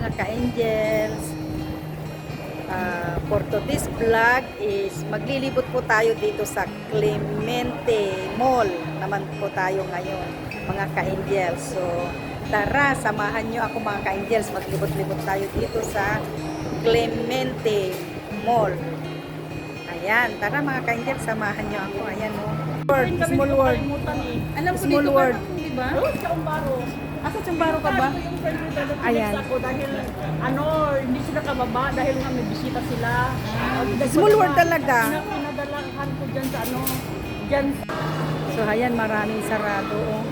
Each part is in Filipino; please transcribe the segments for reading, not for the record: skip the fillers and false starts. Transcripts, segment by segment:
mga ka-angels. For today's vlog is maglilibot po tayo dito sa Clemente Mall naman po tayo ngayon, mga ka-angels. So tara, samahan nyo ako mga ka-angels, maglibot-libot tayo dito sa Clemente Mall. Ayan, tara mga ka-angels, samahan nyo ako. Ayan o. Small word. Alam ko Small dito word. ka, di ba? Chaumbaro. Asa Chumbaro ka ba? Yung friend ko dito Ayan. ako dahil hindi sila kababa dahil nga may bisita sila. Small word talaga. Pinadalahan ko dyan sa dyan. So ayan, maraming sarado. Oh.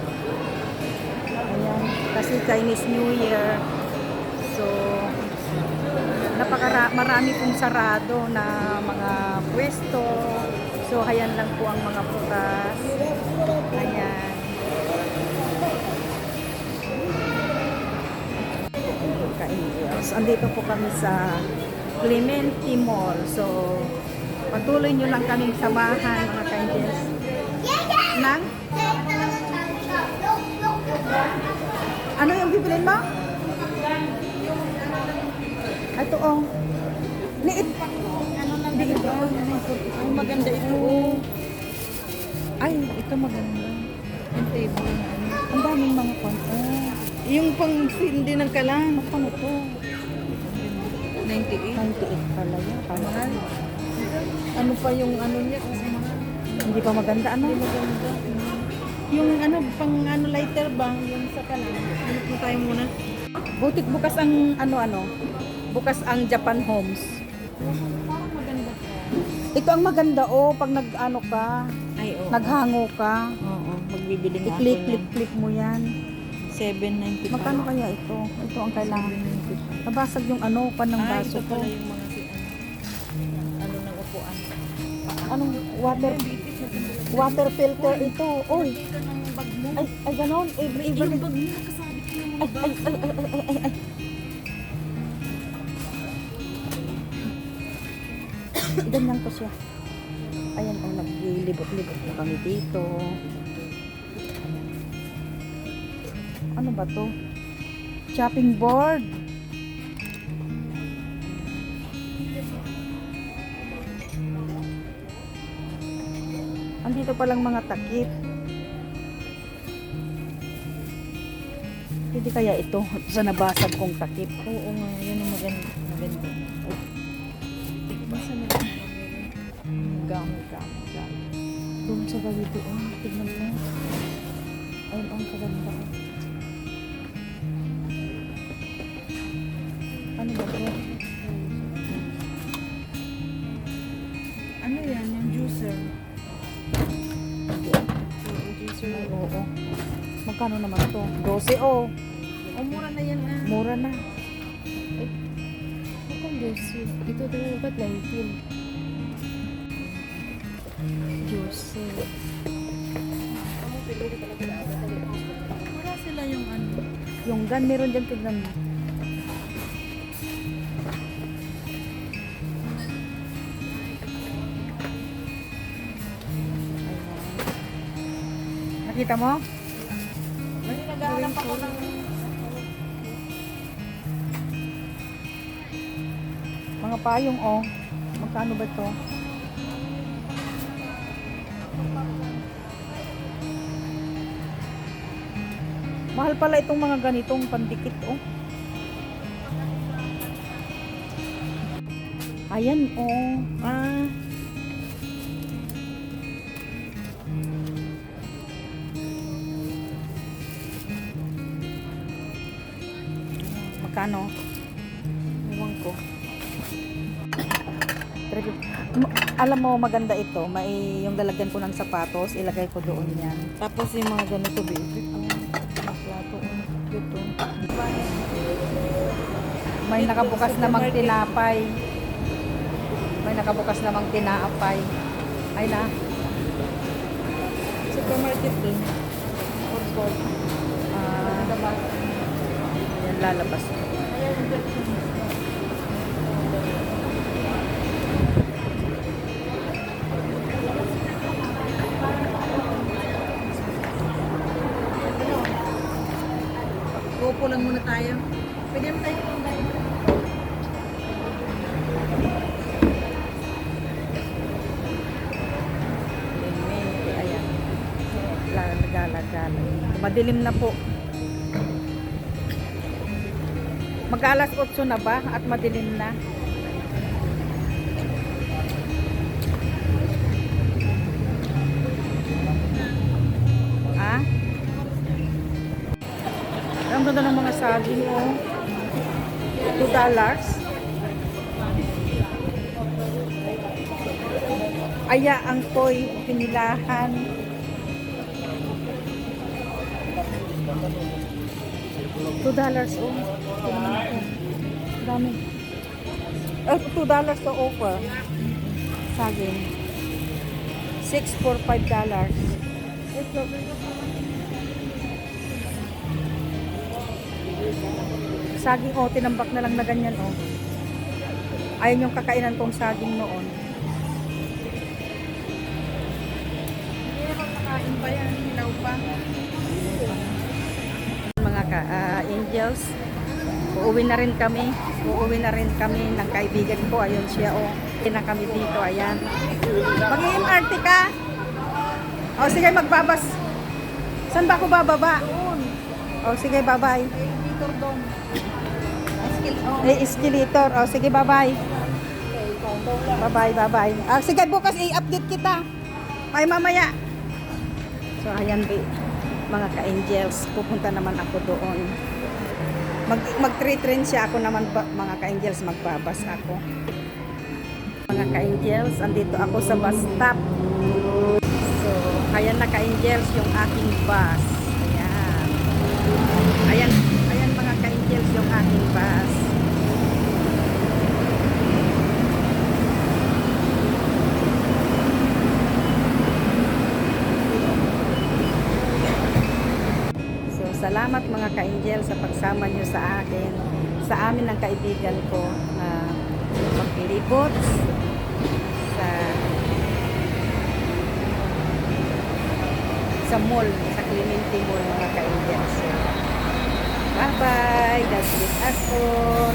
Ayan, kasi Chinese New Year. So marami pong sarado na mga pwesto. So ayan lang po ang mga putas. Ayan. Ka-angels. Andito po kami sa Clemente Mall. So patuloy nyo lang kaming samahan mga ka-angels. Nang? Ano yung bibilin mo? Ito oh. Liit. Liit. Ay, maganda ito. Ay, ito maganda. Yung table na Ang daming mga konto. Yung pang hindi ng kalang. Ano to? 98. 98 pala yan. Mahal. Ano pa yung niya kasi mahal. Hindi pa maganda. Ano? Hindi maganda. Yung pang lighter ba? Yung sa kalang. Ano po tayo muna? Butik bukas ang bukas ang Japan Homes. Parang maganda po. Ito ang maganda pag nag-ano ka, Ay, oo. naghango ka, Oo, magbibili nga ako i-click mo yan. 7.95. Magkano kaya ito? Ito ang kailangan. Nabasag yung pan ng baso ito ko. pala yung mga ng upuan. Anong water filter ito? Oy, Ito ng bag mo. ay ganon. Yung bag mo, nakasabit ko yung Ay, bag. ay. Ganyan ko siya. Ayan, naglilibot-libot na kami dito. Ano ba to? Chopping board. Andito palang mga takip. Hindi kaya ito sa nabasag kong takip. Oo nga, yan ang maganda. Basta na Gamit. Doon sa gabi doon. Tignan mo. Ayun ang kaganda. Ano ba ito? Ano yan? Yung juicer. Ay, oo. Magkano naman ito? 12 oh. Oh, mura na yan ah. Mura na. Mukhang juicer. Ito talaga ba't 19? Juicy. Wala sila yung Yung gun, meron dyan, tignan mo. Ayan. Nakita mo? May naghahanap ako ng Mga payong Magkano ba ito? Mahal pala itong mga ganitong pandikit Ayan Magkano? Ewan ko. Alam mo, maganda ito. May yung lalagyan ko ng sapatos, ilagay ko doon yan. tapos yung mga ganito baby. Plato, ito. May nakabukas namang tinapay. May nakabukas namang tinapay. Ay na. Supermarket din. Yan lalabas. Upo lang muna tayo. Pwede naman tayo kumain. Ayan. Lagala. Madilim na po. Mag-alas 8 na ba at madilim na? Ah? Ang ganda ng mga saging, oh. $2. Aya ang toy, pinilahan. $2, oh. Dami. $2 to offer. Saging. 6 for $5. Saging, oh, tinambak na lang na ganyan, oh. Ayun yung kakainan kong saging noon. Hindi ako nakain pa yan. Hilaw pa. Mga angels, uuwi na rin kami. Uuwi na rin kami ng kaibigan ko. Ayun siya, oh. Uuwi na kami dito, ayan. Mag-i-MRT ka? O, sige, magbabas. Saan ba ako bababa? O, sige, bye-bye. Editor doon. Escalator. O, sige, bye-bye. Bye-bye. Sige, bukas i-update kita. Ay, mamaya. So, ayan, mga ka-angels. Pupunta naman ako doon. Mag-3 train siya. Ako naman, mga ka-angels, magbabas ako. Mga ka-angels, andito ako sa bus stop. So, ayan na ka-angels yung aking bus. Ayan. Ayan mga ka-angels yung aking bus. So, salamat mga ka-angel sa pagsama nyo sa akin, sa amin ng kaibigan ko na maglibot sa mall, sa Clemente Mall mga ka-angels. Bye-bye. God bless us all.